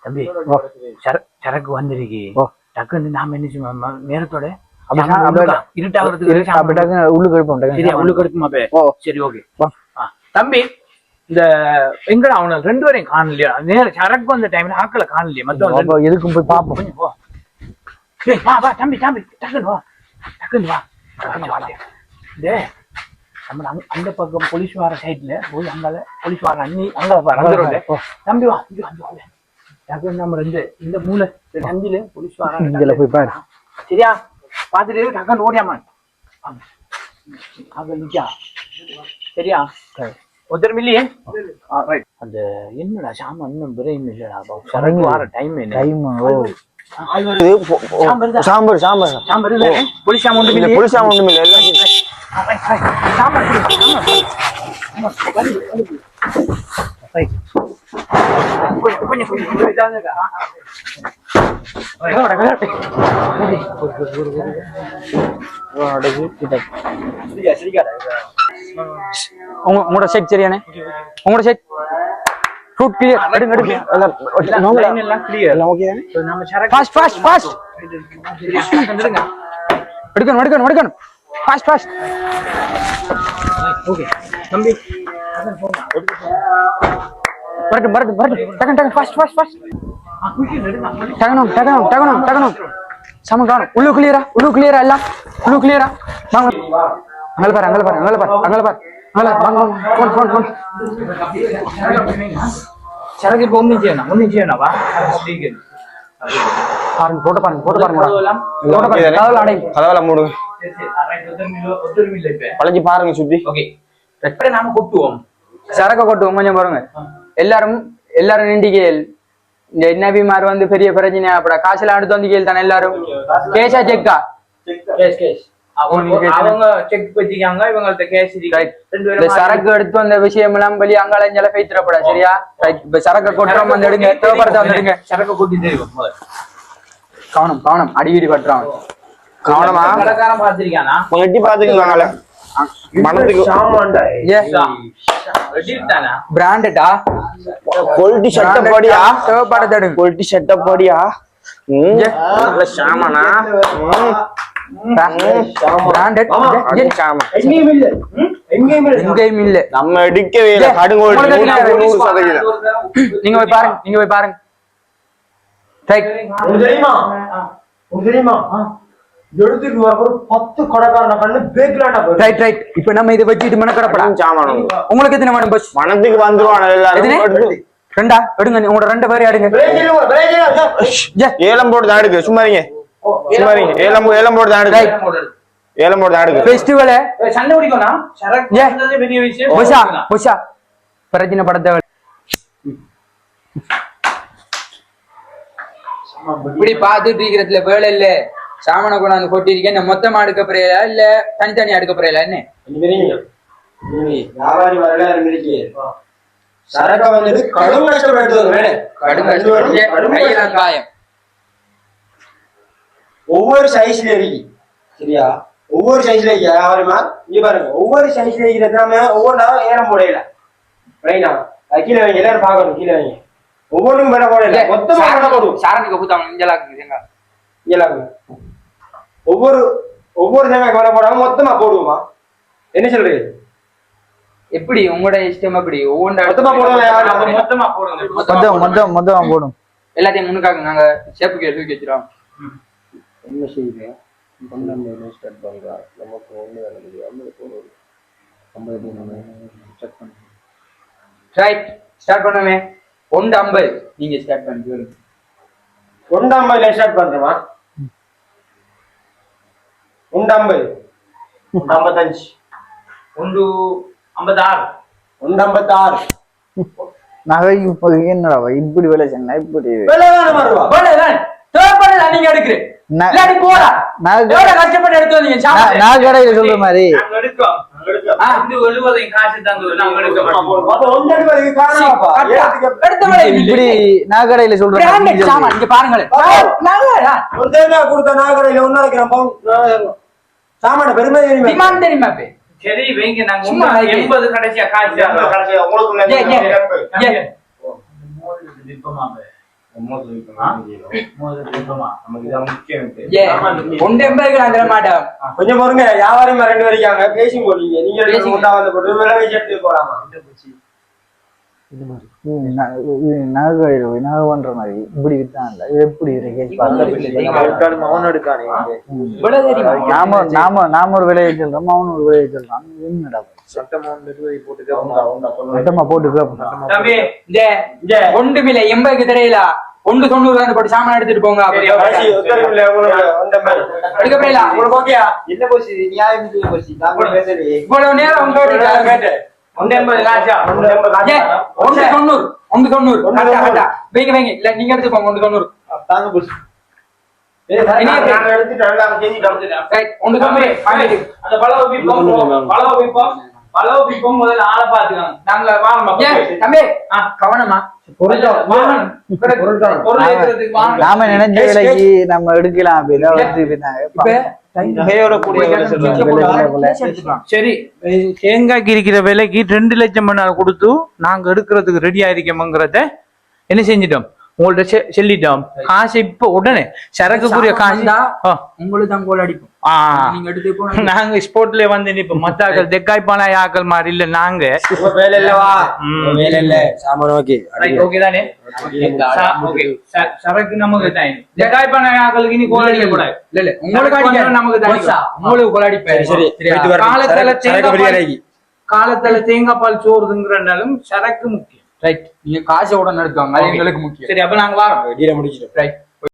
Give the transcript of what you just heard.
தம்பி சரக்கு வந்திருக்கு டக்குன்னு நாம என்ன செய்வோம் நேரத்தோட இருட்டாகிறதுக்கு உள்ளுக்கு எடுப்போமா சரி ஓகே தம்பி இந்த எங்கட அவன 2 பேரையும் காணலையா நேர சரக்கு வந்த டைம்ல ஆக்களை காணலையா மத்த எதுக்கும் போய் பாப்போம் போ வா வா தம்பி தம்பி டக்குன்னு வா டே நம்ம அந்த பக்கம் போலீஸ் வார சைட்ல போய் அங்கால போலீஸ் வார அங்க பாரு தம்பி வா டக்குன்னு நம்ம இந்த மூலை சந்தில போலீஸ் வார இங்கல போய் பாரு சரியா பாத்துட்டு டக்குன்னு ஓடியாமா அங்க நிக்கா சரியா ஒருத்தர் இல்லையே அந்த என்னடா சாமான் இன்னும் பிரைம் இல்லடா சரக்கு வார டைம் சாம்பார் சாம்பார் சாம்பார் இல்ல புளிஸ் சாமான் ஒண்ணும் இல்ல புளிஸ் சாமான் ஒண்ணும் இல்ல எல்லாம் சாம்பார் உங்களோட செட் சரியானே உங்களோட செட் ஃப்ரூட் கிளியர் எடுங்க எல்லாம் கிளியர் எல்லாம் ஓகே நம்ம ஃபாஸ்ட் ஃபாஸ்ட் ஃபாஸ்ட் எடுங்க எடுக்கணும் ஃபாஸ்ட் ஃபாஸ்ட் ஓகே தம்பி வரட்டும் டக்கு ஃபாஸ்ட் ஃபாஸ்ட் ஃபாஸ்ட் டகனம் சம காணும் உள்ளு கிளியரா எல்லாம் உள்ளு கிளியரா வாங்க அங்கல பாரு போன் சரக்கு இப்ப ஒன்னும் செய்யணும் வா பாருங்க போட்டு பாருங்க கதவல மூடு பழஞ்சி பாருங்க சுத்தி ஓகே நாம கொட்டுவோம் சரக்கு கொட்டுவோம் கொஞ்சம் பாருங்க எல்லாரும் நிண்டிக்கையில் இந்த என்னபிமார் வந்து பெரிய பிரச்சனை அப்பட காசுல அடுத்து வந்து கேள் தானே எல்லாரும் கேஷா செக்கா கேஷ் அவங்க செக் வச்சிருக்காங்க இவங்கள்ட்ட கேஷ் இந்த சரக்கு எடுத்து வந்த விஷயம் எல்லாம் வெளியே அங்காளஞ்சல பேத்துறப்பட சரியா இப்ப சரக்கு கொட்டுறோம் வந்து எடுங்க தேவைப்படுத்த வந்துடுங்க சரக்கு கொட்டி தெரியும் கவனம் அடிக்கடி பட்டுறான் கவனமா கடைக்காரன் பாத்திருக்கானா எட்டி பாத்துக்கீங்களா மனதுக்கு பிராண்டடா குவாலிட்டி செட்டப் படியா தேவைப்படுத்த எடுங்க குவாலிட்டி செட்டப் படியா நல்ல சாமானா பிராண்டட் சாமான் எங்கேயும் இல்ல நம்ம எடுக்கவே இல்லை கடுங்கோல் நீங்க போய் பாருங்க தெரியுமா எடுத்துட்டு வர 10 கடைக்காரன கண்ணு பேக்லாண்டா ரைட் இப்ப நம்ம இத வச்சிட்டு மனக்கடப்படலாம் சாமான் உங்களுக்கு எத்தனை வேணும் பஸ் மனதுக்கு வந்துருவான எல்லாரும் ரெண்டா எடுங்க உங்களோட 2 பேரை எடுங்க ஏலம் போட்டு தான் எடுங்க சும்மா இருங்க ஏலம் போட்டு தான் எடுங்க ஏலம் போட்டு தான் எடுங்க ஃபெஸ்டிவல் சண்டை பிடிக்கணும் சரக்கு வந்தது பெரிய விஷயம் புஷா பிரச்சனை படத்தை இப்படி பாத்துட்டு இருக்கிறதுல வேலை இல்ல சாமான கொண்டாந்து கொட்டிருக்கேன் மொத்தமா அடுக்க போறீங்களா இல்ல தனித்தனியா அடுக்க போறீங்களா என்ன வியாபாரி வரல சரக்கு வந்து கடும் காயம் ஒவ்வொரு சைஸ்ல இருக்கு சரியா ஒவ்வொரு சைஸ்ல இருக்கு வியாபாரிமா இங்க பாருங்க ஒவ்வொரு சைஸ்ல இருக்கிறது நாம ஒவ்வொன்றா ஏறம் போடையில ரைனா கீழே வைங்க எல்லாரும் பாக்கணும் கீழே வைங்க ஒவ்வொன்றும் விட போடையில மொத்தமா விட போடுவோம் சாரணிக்கு கூத்தாங்க இங்கலாங்க ஒவ்வொரு தேங்காய்க்கு விலை போடாம மொத்தமா போடுவோமா என்ன சொல்றீங்க எப்படி உங்களோட இஷ்டம் அப்படி மொத்தமா போடுவோம் மொத்தமா போடும் எல்லாத்தையும் முன்னுக்காக நாங்க சேப்பு கேள்வி வச்சிரோம் என்ன செய்யுங்க ஸ்டார்ட் பண்றா நமக்கு ஒண்ணு வேலை ரைட் ஸ்டார்ட் பண்ணுமே 150 நீங்க ஸ்டார்ட் பண்ணுங்க 150 ஸ்டார்ட் பண்றோமா 150 155 156 நகை என்னடா இப்படி வேலை சொன்னா இப்படி நீங்க எடுக்கிறேன் கஷ்டப்பட்டு எடுத்து வந்தீங்க சொல்ற மாதிரி இப்படி நாகடையில சொல்றேன் பாருங்களேன் சாமான பெருமை தெரியுமா சரி வைங்க நாங்க 80 கடைசியா காசு கொஞ்சம் பாருங்க வியாபாரம் 2 வரைக்காங்க பேசி போடுறீங்க நீங்க வந்து போட்டு விலை வச்சு எடுத்து போலாமா நகை பண்ற மாதிரி இப்படி வித்தான் இல்ல எப்படி நாம ஒரு விலையை சொல்றோம் அவன் ஒரு விலையை சொல்றான் என்னடா சட்டமா போட்டு ஒன்றுமில்ல 80 தெரியல 190 போட்டு சாமான் எடுத்துட்டு போங்க இவ்வளவு நேரம் நீங்க எடுத்துக்கோங்க 190 முதல்ல ஆளை பாத்துக்காங்க நாங்க கவனமா நாம நினைஞ்ச விலைக்கு நம்ம எடுக்கலாம் சரி தேங்காய்க்கு இருக்கிற விலைக்கு 2 லட்சம் மணி கொடுத்து நாங்க எடுக்கிறதுக்கு ரெடியா இருக்கோம்ங்கிறத என்ன செஞ்சிட்டோம் உங்கள்ட்ட சொல்லிட்டோம் காசு இப்ப உடனே சரக்குக்குரிய காசு உங்களுக்கு தான் கோல் அடிப்போம் நீங்க எடுத்து நாங்க ஸ்போர்ட்ல வந்து இப்ப மத்தாக்கள் தெக்காய்ப்பான ஆக்கள் மாதிரி இல்ல நாங்க வேலை இல்லவா வேலை இல்ல சாமான் ஓகே ஓகே தானே சரக்கு நமக்கு தான் தெக்காய்ப்பான ஆக்களுக்கு இனி கோல் அடிக்க கூடாது இல்ல உங்களுக்கு அடிக்க நமக்கு தான் உங்களுக்கு கோல் அடிப்பேன் சரி காலத்துல தேங்காய் பால் சோறுதுங்கிறனாலும் சரக்கு முக்கியம் ரைட் நீங்க காசை உடனே எடுத்துவாங்க அது எங்களுக்கு முக்கியம் சரி அப்ப நாங்க வரோம் டீல முடிச்சிட்டோம் ரைட்